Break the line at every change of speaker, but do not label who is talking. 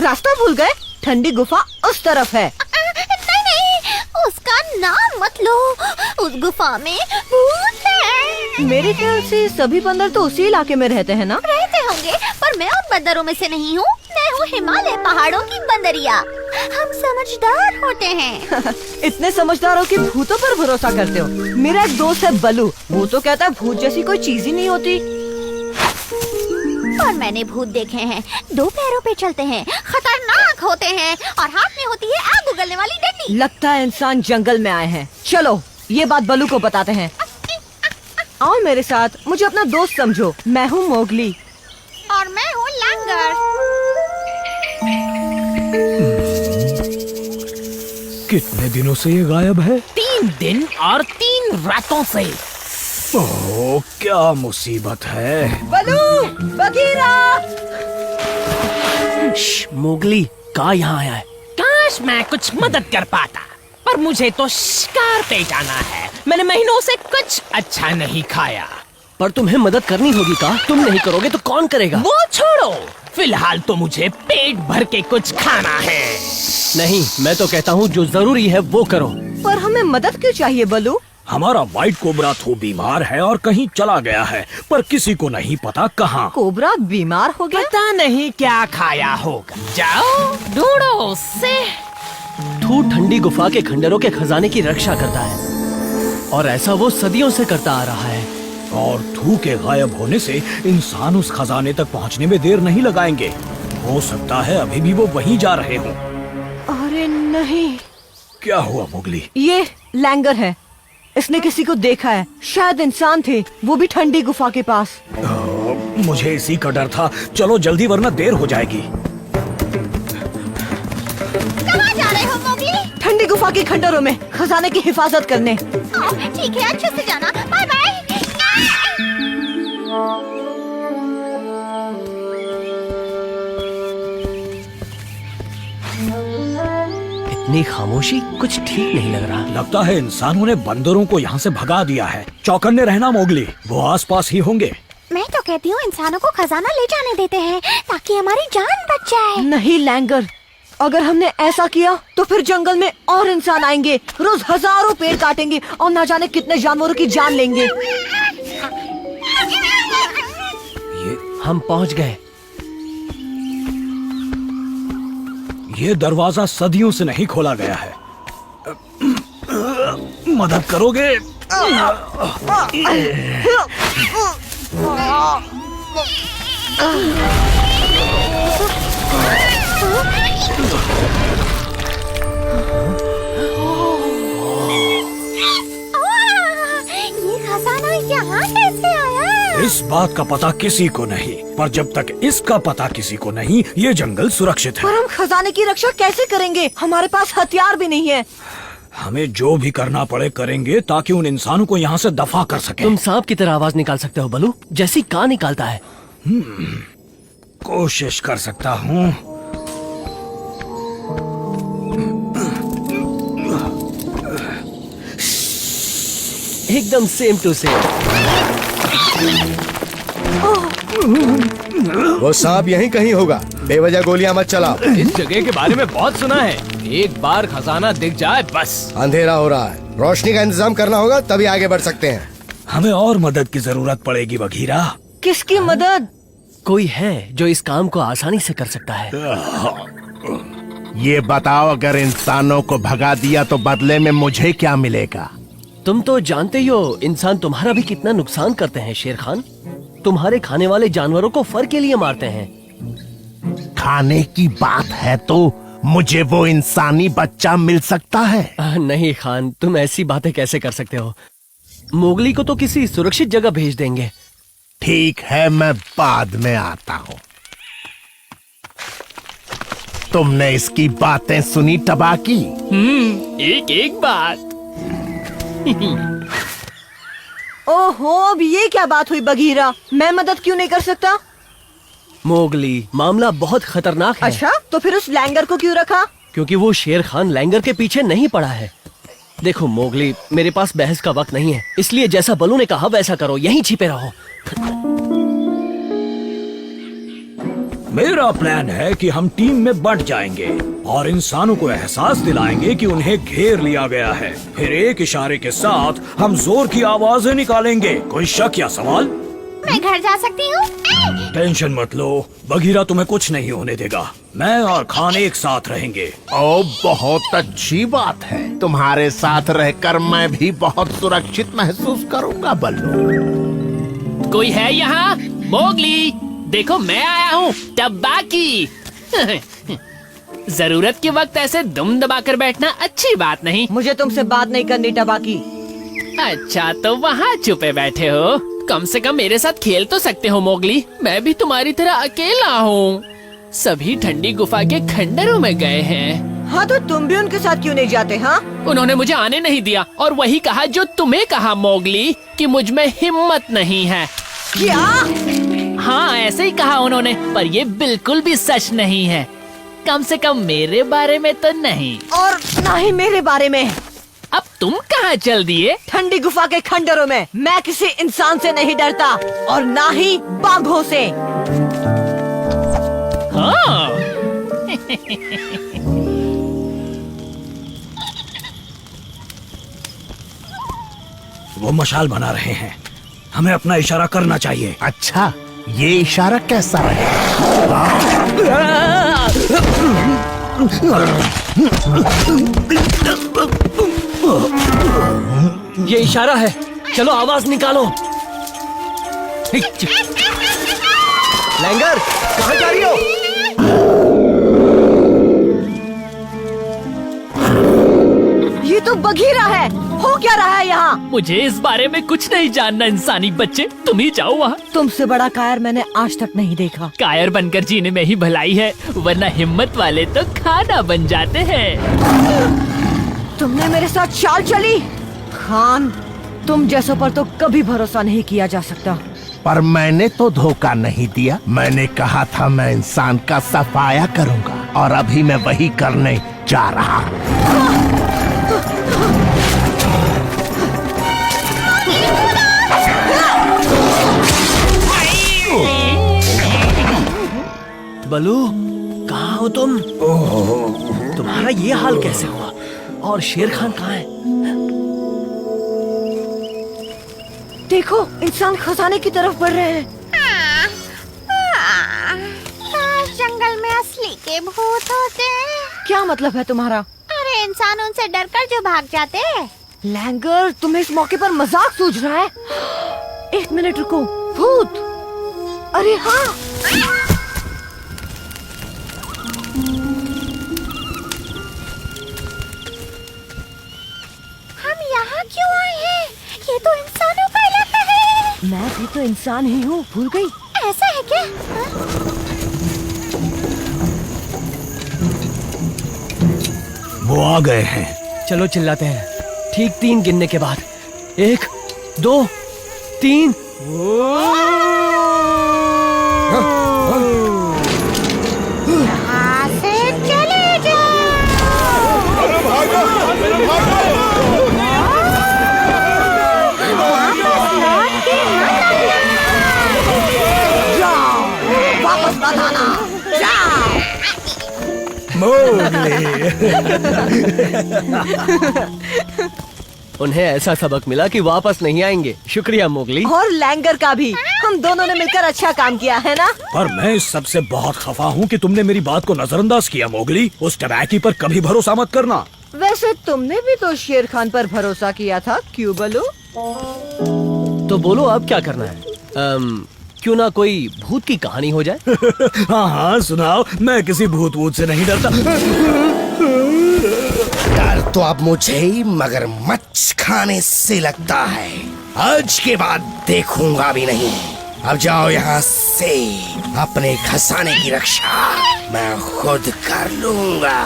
रास्ता भूल गए? ठंडी गुफा उस तरफ है।
नहीं, उसका नाम मत लो। उस गुफा में भूत है।
मेरे ख्याल से सभी बंदर तो उसी इलाके में रहते हैं ना?
रहते होंगे, पर मैं उन बंदरों में से नहीं हूँ। मैं हूँ हिमालय पहाड़ों की बंदरिया। हम समझदार होते हैं।
इतने समझदारों के भूतों पर भरोसा करते हो? मेरा एक दोस्त है बलू, वो तो कहता है भूत जैसी कोई चीज ही नहीं होती।
और मैंने भूत देखे हैं। 2 पैरों पे चलते हैं, खतरनाक होते हैं और हाथ में होती है आग उगलने वाली डंडी।
लगता है इंसान जंगल में आए हैं। चलो ये बात बलू को बताते हैं। आओ मेरे साथ, मुझे अपना दोस्त समझो। मैं हूँ मोगली।
और मैं हूँ लैंगर।
कितने दिनों से ये गायब है?
3 दिन और 3 रातों से।
ओह, क्या मुसीबत है।
बलू, बगीरा।
मोगली कहाँ यहाँ आया है? काश मैं कुछ मदद कर पाता, पर मुझे तो शिकार पे जाना है। मैंने महीनों से कुछ अच्छा नहीं खाया।
पर तुम्हें मदद करनी होगी का? तुम नहीं करोगे तो कौन करेगा?
वो छोड़ो, फिलहाल तो मुझे पेट भर के कुछ खाना है।
नहीं, मैं तो कहता हूँ जो जरूरी है वो करो।
पर हमें मदद क्यों चाहिए बलू?
हमारा व्हाइट कोबरा तो बीमार है और कहीं चला गया है, पर किसी को नहीं पता कहाँ।
कोबरा बीमार हो गया?
पता नहीं क्या खाया होगा। जाओ ढूंढो उससे।
थू ठंडी गुफा के खंडरों के खजाने की रक्षा करता है और ऐसा वो सदियों से करता आ रहा है।
और थू के गायब होने से इंसान उस खजाने तक पहुँचने में देर नहीं लगाएंगे। हो सकता है अभी भी वो वहीं जा रहे हों।
अरे नहीं।
क्या हुआ मोगली?
ये लैंगर है, इसने किसी को देखा है। शायद इंसान थे, वो भी ठंडी गुफा के पास।
मुझे इसी का डर था। चलो जल्दी वरना देर हो जाएगी।
कहाँ जा रहे हो मोगली?
ठंडी गुफा के खंडरों में खजाने की हिफाजत करने।
ठीक है, अच्छे से जाना। Bye bye.
इतनी खामोशी कुछ ठीक नहीं लग रहा।
लगता है इंसानों ने बंदरों को यहाँ से भगा दिया है। चौकन्ने रहना मोगली, वो आसपास ही होंगे।
मैं तो कहती हूँ इंसानों को खजाना ले जाने देते हैं ताकि हमारी जान बच जाए।
नहीं लैंगर, अगर हमने ऐसा किया तो फिर जंगल में और इंसान आएंगे, रोज हजारों पेड़ काटेंगे और ना जाने कितने जानवरों की जान लेंगे।
हम पहुँच गए।
ये दरवाजा सदियों से नहीं खोला गया है। मदद करोगे?
ये खजाना यहाँ कैसे आया?
इस बात का पता किसी को नहीं, पर जब तक इसका पता किसी को नहीं, ये जंगल सुरक्षित है।
पर हम खजाने की रक्षा कैसे करेंगे? हमारे पास हथियार भी नहीं है।
हमें जो भी करना पड़े करेंगे ताकि उन इंसानों को यहाँ से दफा कर सके।
तुम सांप की तरह आवाज निकाल सकते हो बलू, जैसी कान निकालता है।
कोशिश कर सकता हूँ।
एकदम सेम टू सेम।
वो सांप यहीं कहीं होगा। बेवजह गोलियां मत चलाओ।
इस जगह के बारे में बहुत सुना है। एक बार खजाना दिख जाए बस।
अंधेरा हो रहा है, रोशनी का इंतजाम करना होगा, तभी आगे बढ़ सकते हैं।
हमें और मदद की जरूरत पड़ेगी बघीरा।
किसकी मदद?
कोई है जो इस काम को आसानी से कर सकता है।
ये बताओ, अगर इंसानों को भगा दिया तो बदले में मुझे क्या मिलेगा?
तुम तो जानते ही हो इंसान तुम्हारा भी कितना नुकसान करते हैं शेर खान। तुम्हारे खाने वाले जानवरों को फर के लिए मारते हैं।
खाने की बात है तो मुझे वो इंसानी बच्चा मिल सकता है?
नहीं खान, तुम ऐसी बातें कैसे कर सकते हो? मोगली को तो किसी सुरक्षित जगह भेज देंगे।
ठीक है, मैं बाद में आता हूँ। तुमने इसकी बातें सुनी टबाकी?
एक एक बात।
ओहो, अब ये क्या बात हुई बघीरा? मैं मदद क्यों नहीं कर सकता?
मोगली, मामला बहुत खतरनाक है।
अच्छा, तो फिर उस लैंगर को क्यों रखा?
क्योंकि वो शेर खान लैंगर के पीछे नहीं पड़ा है। देखो मोगली, मेरे पास बहस का वक्त नहीं है, इसलिए जैसा बलू ने कहा वैसा करो, यहीं छिपे रहो।
मेरा प्लान है कि हम टीम में बंट जाएंगे और इंसानों को एहसास दिलाएंगे कि उन्हें घेर लिया गया है। फिर एक इशारे के साथ हम जोर की आवाजें निकालेंगे। कोई शक या सवाल?
मैं घर जा सकती हूँ?
टेंशन मत लो, बगीरा तुम्हें कुछ नहीं होने देगा। मैं और खान एक साथ रहेंगे।
ओ, बहुत अच्छी बात है। तुम्हारे साथ रहकर मैं भी बहुत सुरक्षित महसूस करूंगा बल्लू।
कोई है यहाँ? मोगली, देखो मैं आया हूँ, टब्बाकी। जरूरत के वक्त ऐसे दुम दबाकर बैठना अच्छी बात नहीं।
मुझे तुमसे बात नहीं करनी टबाकी।
अच्छा, तो वहाँ छुपे बैठे हो। कम से कम मेरे साथ खेल तो सकते हो मोगली। मैं भी तुम्हारी तरह अकेला हूँ। सभी ठंडी गुफा के खंडरों में गए हैं।
हाँ, तो तुम भी उनके साथ क्यों नहीं जाते? हाँ,
उन्होंने मुझे आने नहीं दिया और वही कहा जो तुम्हें कहा मोगली, कि मुझ में हिम्मत नहीं है।
क्या?
हाँ, ऐसे ही कहा उन्होंने, पर ये बिल्कुल भी सच नहीं है। कम से कम मेरे बारे में तो नहीं।
और ना ही मेरे बारे में।
अब तुम कहाँ चल दिए?
ठंडी गुफा के खंडरों में। मैं किसी इंसान से नहीं डरता और ना ही बाघों से।
हाँ।
वो मशाल बना रहे हैं, हमें अपना इशारा करना चाहिए।
अच्छा, ये इशारा कैसा रहेगा?
ये इशारा है, चलो आवाज निकालो। लैंगर, कहाँ जा रही हो?
ये तो बघीरा है। हो क्या रहा है यहाँ?
मुझे इस बारे में कुछ नहीं जानना इंसानी बच्चे, तुम ही जाओ वहाँ।
तुमसे बड़ा कायर मैंने आज तक नहीं देखा।
कायर बनकर जीने में ही भलाई है, वरना हिम्मत वाले तो खाना बन जाते हैं।
तुमने मेरे साथ चाल चली? खान, तुम जैसों पर तो कभी भरोसा नहीं किया जा सकता।
पर मैंने तो धोखा नहीं दिया। मैंने कहा था मैं इंसान का सफाया करूंगा और अभी मैं वही करने जा रहा हूँ।
बलू, कहाँ हो तुम? तुम्हारा ये हाल कैसे हुआ? और शेर खान कहाँ है?
देखो, इंसान खजाने की तरफ बढ़ रहे हैं।
काश जंगल में असली के भूत होते।
क्या मतलब है तुम्हारा?
अरे इंसान उनसे डरकर जो भाग जाते।
लैंगर, तुम्हें इस मौके पर मजाक सूझ रहा है? एक मिनट रुको। भूत? अरे हाँ,
हम यहाँ क्यों आए हैं? ये तो इंसानों का इलाका है।
मैं भी तो इंसान ही हूँ, भूल गई?
ऐसा है क्या?
वो आ गए हैं।
चलो चिल्लाते हैं, ठीक 3 गिनने के बाद। 1, 2, 3।
यहाँ से चले जाओ। वापस लौट के मत आना।
जाओ, वापस मत आना। जाओ।
उन्हें ऐसा सबक मिला कि वापस नहीं आएंगे। शुक्रिया मोगली।
और लैंगर का भी। हम दोनों ने मिलकर अच्छा काम किया है ना?
पर मैं इस सबसे बहुत खफा हूँ कि तुमने मेरी बात को नजरअंदाज किया मोगली। उस टबैकी पर कभी भरोसा मत करना।
वैसे तुमने भी तो शेर खान पर भरोसा किया था, क्यों बलू?
तो बोलो अब क्या करना है? क्यों ना कोई भूत की कहानी हो जाए?
हाँ हाँ सुनाओ, मैं किसी भूत वूत से नहीं डरता।
डर तो अब मुझे ही मगरमच्छ खाने से लगता है। आज के बाद देखूंगा भी नहीं। अब जाओ यहाँ से। अपने खजाने की रक्षा मैं खुद कर लूंगा।